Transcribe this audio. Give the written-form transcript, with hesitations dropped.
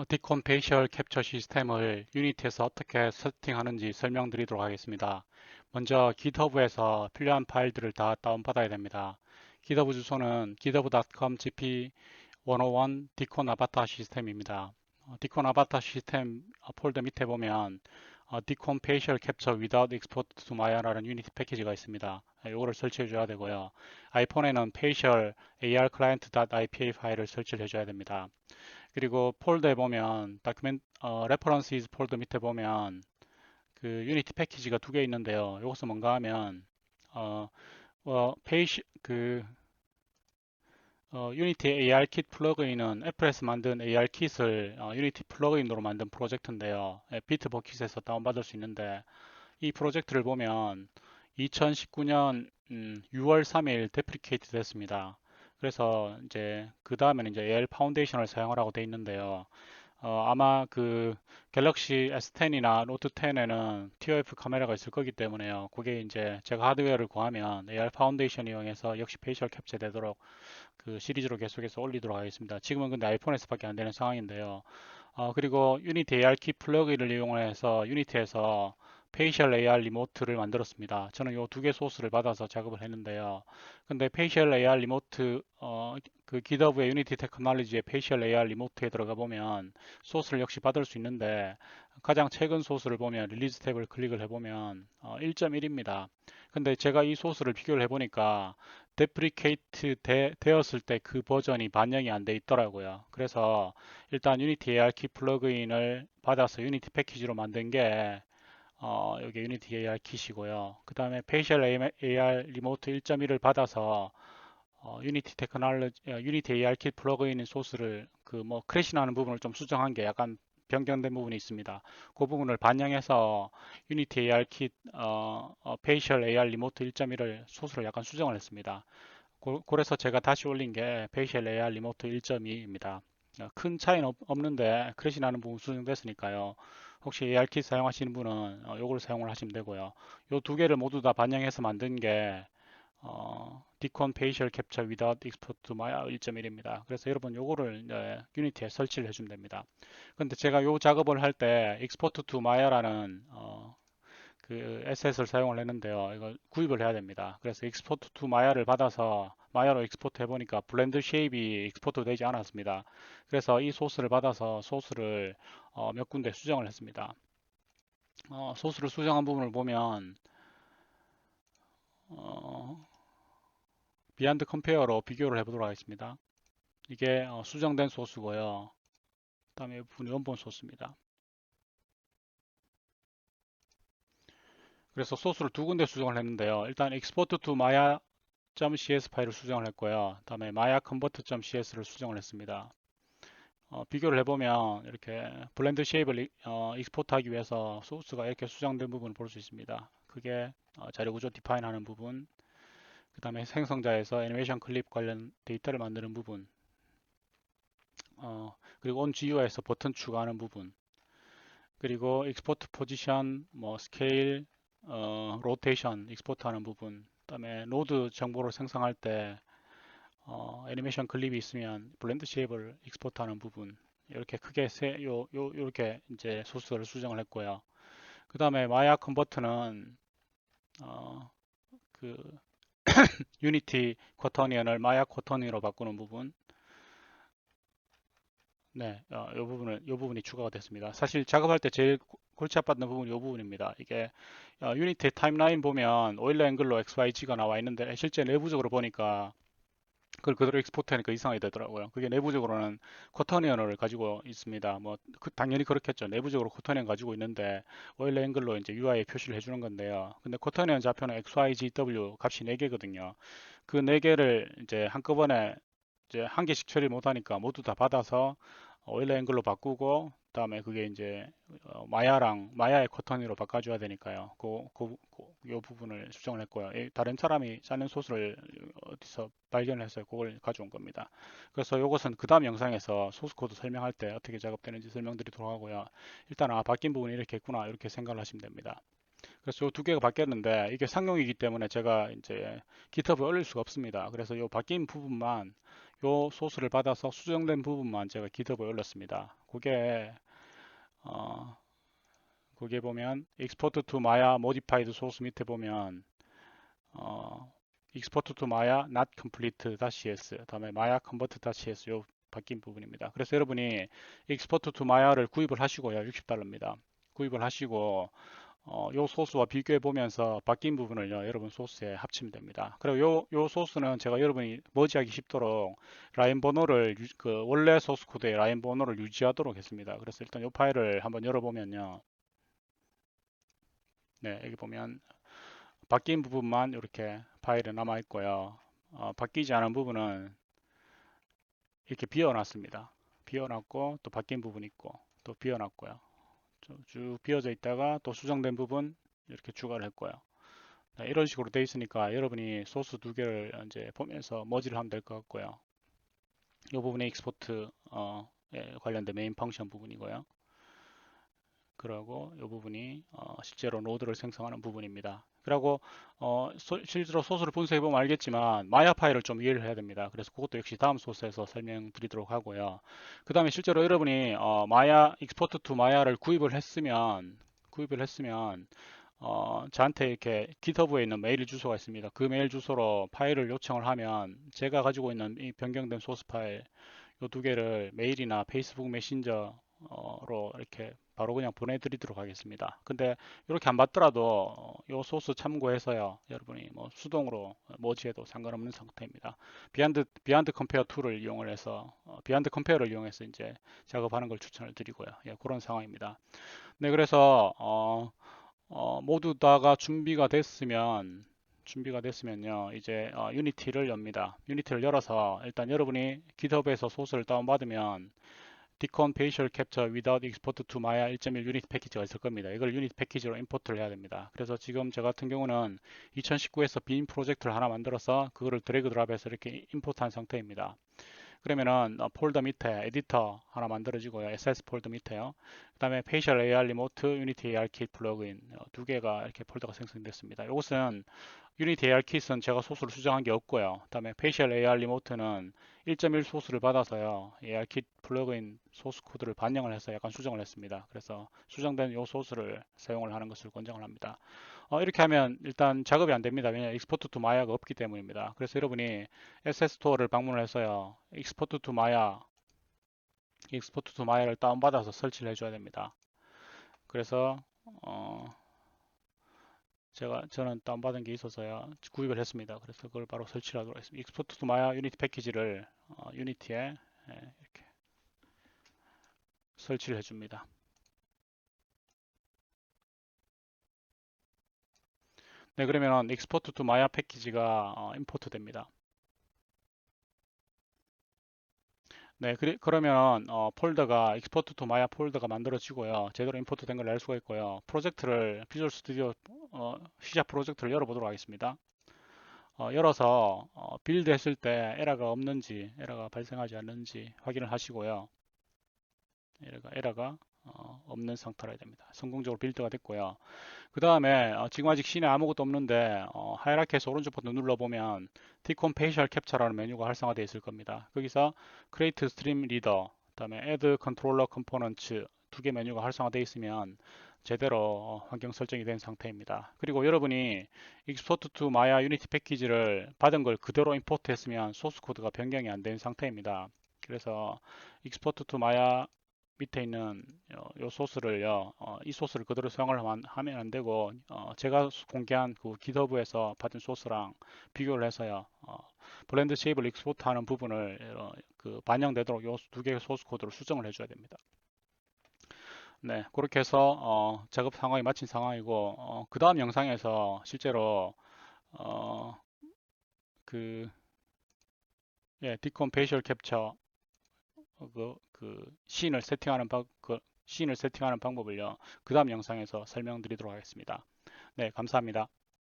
디콘 페이셜 캡처 시스템을 유니티에서 어떻게 세팅하는지 설명드리도록 하겠습니다. 먼저 GitHub에서 필요한 파일들을 다 다운받아야 됩니다. GitHub 주소는 github.com gp101 디콘 아바타 시스템입니다. 디콘 아바타 시스템 폴더 밑에 보면 디콘 페이셜 캡처 without export to Maya라는 유니티 패키지가 있습니다. 이거를 설치해 줘야 되고요. 아이폰에는 페이셜 ar client.ipa 파일을 설치를 해줘야 됩니다. 그리고 폴더에 보면 레퍼런시즈 폴더 밑에 보면 그 유니티 패키지가 두 개 있는데요. 이것은 뭔가 하면 어, 페이지 유니티 ARKit 플러그인은 애플에서 만든 ARKit을 유니티 플러그인으로 만든 프로젝트인데요. 비트버킷에서 다운받을 수 있는데 이 프로젝트를 보면 2019년 6월 3일 데프리케이트 됐습니다. 그래서 이제 그 다음에는 이제 AR 파운데이션을 사용하라고 돼 있는데요. 아마 그 갤럭시 S10이나 노트 10에는 TOF 카메라가 있을 거기 때문에요. 그게 이제 제가 하드웨어를 구하면 AR 파운데이션 이용해서 역시 페이셜 캡처 되도록 그 시리즈로 계속해서 올리도록 하겠습니다. 지금은 근데 아이폰에서밖에 안 되는 상황인데요. 그리고 유니티 AR키 플러그인을 이용해서 유니티에서 페이셜 AR 리모트를 만들었습니다. 저는 이 두 개 소스를 받아서 작업을 했는데요. 근데 페이셜 AR 리모트 그 GitHub의 유니티 테크놀로지의 페이셜 AR 리모트에 들어가 보면 소스를 역시 받을 수 있는데 가장 최근 소스를 보면 릴리즈 탭을 클릭을 해보면 1.1입니다. 근데 제가 이 소스를 비교를 해보니까 데프리케이트 되었을 때 그 버전이 반영이 안 돼 있더라고요. 그래서 일단 유니티 AR키 플러그인을 받아서 유니티 패키지로 만든 게 여기 유니티 AR 킷이고요. 그 다음에 페이셜 AR 리모트 1.1을 받아서 유니티 AR 킷 플러그인 소스를 그 뭐 크래시 나는 부분을 좀 수정한 게 약간 변경된 부분이 있습니다. 그 부분을 반영해서 유니티 AR 킷 페이셜 AR 리모트 1.1을 소스를 약간 수정을 했습니다. 그래서 제가 다시 올린 게 페이셜 AR 리모트 1.2입니다. 큰 차이는 없는데 크래시 나는 부분 수정됐으니까요. 혹시 ARKit 사용하시는 분은 요걸 사용을 하시면 되고요. 요 두 개를 모두 다 반영해서 만든 게 디콘 페이셜 캡처 without export to Maya 1.1입니다. 그래서 여러분 요거를 유니티에 설치를 해주면 됩니다. 근데 제가 요 작업을 할 때 export to Maya라는 그 에셋을 사용을 했는데요. 이거 구입을 해야 됩니다. 그래서 익스포트 투 마야를 받아서 마야로 익스포트 해보니까 블렌드 쉐입이 익스포트 되지 않았습니다. 그래서 이 소스를 받아서 소스를 몇 군데 수정을 했습니다. 소스를 수정한 부분을 보면 어, 비안드 컴페어로 비교를 해보도록 하겠습니다. 이게 수정된 소스고요. 그다음에 이 부분이 원본 소스입니다. 그래서 소스를 두 군데 수정을 했는데요. 일단 export to maya .cs 파일을 수정을 했고요. 다음에 maya convert.cs를 수정을 했습니다. 비교를 해보면 이렇게 블렌드 쉐입을 익스포트하기 위해서 소스가 이렇게 수정된 부분을 볼 수 있습니다. 그게 자료 구조 디파인하는 부분, 그 다음에 생성자에서 애니메이션 클립 관련 데이터를 만드는 부분, 그리고 on GUI에서 버튼 추가하는 부분, 그리고 익스포트 포지션, 뭐 스케일, 로테이션 익스포트하는 부분, 그다음에 노드 정보를 생성할 때 애니메이션 클립이 있으면 블렌드 쉐입을 익스포트하는 부분 이렇게 크게 요렇게 이제 소스를 수정을 했고요. 그 다음에 마야 컨버트는 어, 그 유니티 쿼터니언을 마야 쿼터니언으로 바꾸는 부분 네, 요 부분이 추가가 됐습니다. 사실 작업할 때 제일 골치 아팠던 부분이 이 부분입니다. 이게 유니티 타임라인 보면 오일러 앵글로 XYG가 나와 있는데 실제 내부적으로 보니까 그걸 그대로 익스포트하니까 이상하게 되더라고요. 그게 내부적으로는 코터니언을 가지고 있습니다. 뭐 당연히 그렇겠죠. 내부적으로 코터니언 가지고 있는데 오일러 앵글로 이제 UI에 표시를 해주는 건데요. 근데 코터니언 좌표는 XYGW 값이 4개거든요. 그 4개를 이제 한꺼번에 이제 한 개씩 처리 못하니까 모두 다 받아서 오일러 앵글로 바꾸고 그다음에 그게 이제 마야의 코터니로 바꿔줘야 되니까요. 요 부분을 수정을 했고요. 다른 사람이 짜는 소스를 어디서 발견해서 그걸 가져온 겁니다. 그래서 이것은 그 다음 영상에서 소스 코드 설명할 때 어떻게 작업되는지 설명드리도록 하고요. 일단 바뀐 부분이 이렇게 있구나 이렇게 생각을 하시면 됩니다. 그래서 이 두 개가 바뀌었는데 이게 상용이기 때문에 제가 이제 GitHub에 올릴 수가 없습니다. 그래서 이 바뀐 부분만 요 소스를 받아서 수정된 부분만 제가 GitHub에 올렸습니다. 어, 그게 보면 export to Maya modified source 밑에 보면 어, export to Maya not complete.cs 다음에 Maya convert.cs 요 바뀐 부분입니다. 그래서 여러분이 export to Maya를 구입을 하시고요. $60입니다. 구입을 하시고 요 소스와 비교해 보면서 바뀐 부분을요, 여러분 소스에 합치면 됩니다. 그리고 요 소스는 제가 여러분이 머지하기 쉽도록 라인 번호를 그 원래 소스 코드의 라인 번호를 유지하도록 했습니다. 그래서 일단 요 파일을 한번 열어보면요, 네, 여기 보면 바뀐 부분만 이렇게 파일에 남아 있고요. 바뀌지 않은 부분은 이렇게 비워놨습니다. 비워놨고 또 바뀐 부분 있고 또 비워놨고요. 쭉 비워져 있다가 또 수정된 부분 이렇게 추가를 했고요. 네, 이런 식으로 돼 있으니까 여러분이 소스 두 개를 이제 보면서 머지를 하면 될 것 같고요. 이 부분이 익스포트 예, 관련된 메인 펑션 부분이고요. 그리고 이 부분이 실제로 노드를 생성하는 부분입니다. 그리고 실제로 소스를 분석해 보면 알겠지만 마야 파일을 좀 이해를 해야 됩니다. 그래서 그것도 역시 다음 소스에서 설명드리도록 하고요. 그 다음에 실제로 여러분이 마야 익스포트 투 마야를 구입을 했으면 저한테 이렇게 GitHub에 있는 메일 주소가 있습니다. 그 메일 주소로 파일을 요청을 하면 제가 가지고 있는 이 변경된 소스 파일 이 두 개를 메일이나 페이스북 메신저로 이렇게 바로 그냥 보내드리도록 하겠습니다. 근데 이렇게 안 받더라도 이 소스 참고해서요, 여러분이 뭐 수동으로 머지해도 상관없는 상태입니다. 비안드 컴페어 툴을 이용을 해서 비안드 컴페어를 이용해서 이제 작업하는 걸 추천을 드리고요. 예, 그런 상황입니다. 네, 그래서 모두 다가 준비가 됐으면요, 이제 유니티를 엽니다. 유니티를 열어서 일단 여러분이 GitHub에서 소스를 다운받으면 Deacon Facial Capture Without Export to Maya 1.1 유니티 패키지가 있을 겁니다. 이걸 유니티 패키지로 임포트를 해야 됩니다. 그래서 지금 저 같은 경우는 2019에서 빈 프로젝트를 하나 만들어서 그거를 드래그 드랍해서 이렇게 임포트한 상태입니다. 그러면은 폴더 밑에 에디터 하나 만들어지고요. SS 폴더 밑에요. 그 다음에 Facial AR Remote, Unity AR Kit 플러그인 두 개가 이렇게 폴더가 생성됐습니다. 이것은 Unity AR Kit은 제가 소스를 수정한 게 없고요. 그 다음에 Facial AR Remote는 1.1 소스를 받아서요. AR Kit 플러그인 소스 코드를 반영을 해서 약간 수정을 했습니다. 그래서 수정된 이 소스를 사용을 하는 것을 권장을 합니다. 이렇게 하면 일단 작업이 안 됩니다. 왜냐하면 익스포트 투 마야가 없기 때문입니다. 그래서 여러분이 SS 스토어를 방문을 해서요. 익스포트 투 마야를 다운받아서 설치를 해줘야 됩니다. 그래서 저는 다운받은 게 있어서요. 구입을 했습니다. 그래서 그걸 바로 설치를 하도록 하겠습니다. 익스포트 투 마야 유니티 패키지를 유니티에 이렇게 설치를 해줍니다. 네, 그러면 익스포트 투 마야 패키지가 임포트 됩니다. 네, 그러면 폴더가 익스포트 투 마야 폴더가 만들어지고요. 제대로 임포트 된 걸 알 수가 있고요. 프로젝트를 비주얼 스튜디오 시작 프로젝트를 열어보도록 하겠습니다. 열어서 빌드 했을 때 에러가 발생하지 않는지 확인을 하시고요. 에러가 없는 상태로 해야 됩니다. 성공적으로 빌드가 됐고요. 그 다음에 지금 아직 씬에 아무것도 없는데 하이라키에서 오른쪽 버튼 눌러보면 Tcon Facial Capture라는 메뉴가 활성화되어 있을 겁니다. 거기서 Create Stream Reader, 그 다음에 Add Controller Components 두 개 메뉴가 활성화되어 있으면 제대로 환경 설정이 된 상태입니다. 그리고 여러분이 Export to Maya Unity 패키지를 받은 걸 그대로 임포트 했으면 소스 코드가 변경이 안 된 상태입니다. 그래서 Export to Maya 밑에 있는 요 소스를요, 이 소스를 그대로 사용을 하면 안 되고, 제가 공개한 그 GitHub에서 받은 소스랑 비교를 해서요, 블렌드 쉐입을 익스포트 하는 부분을 그 반영되도록 요 두 개의 소스 코드를 수정을 해줘야 됩니다. 네, 그렇게 해서 작업 상황이 마친 상황이고, 그 다음 영상에서 실제로 어, 그 디콘 페이셜 캡처 씬을 세팅하는 씬을 세팅하는 방법을요. 그 다음 영상에서 설명드리도록 하겠습니다. 네, 감사합니다.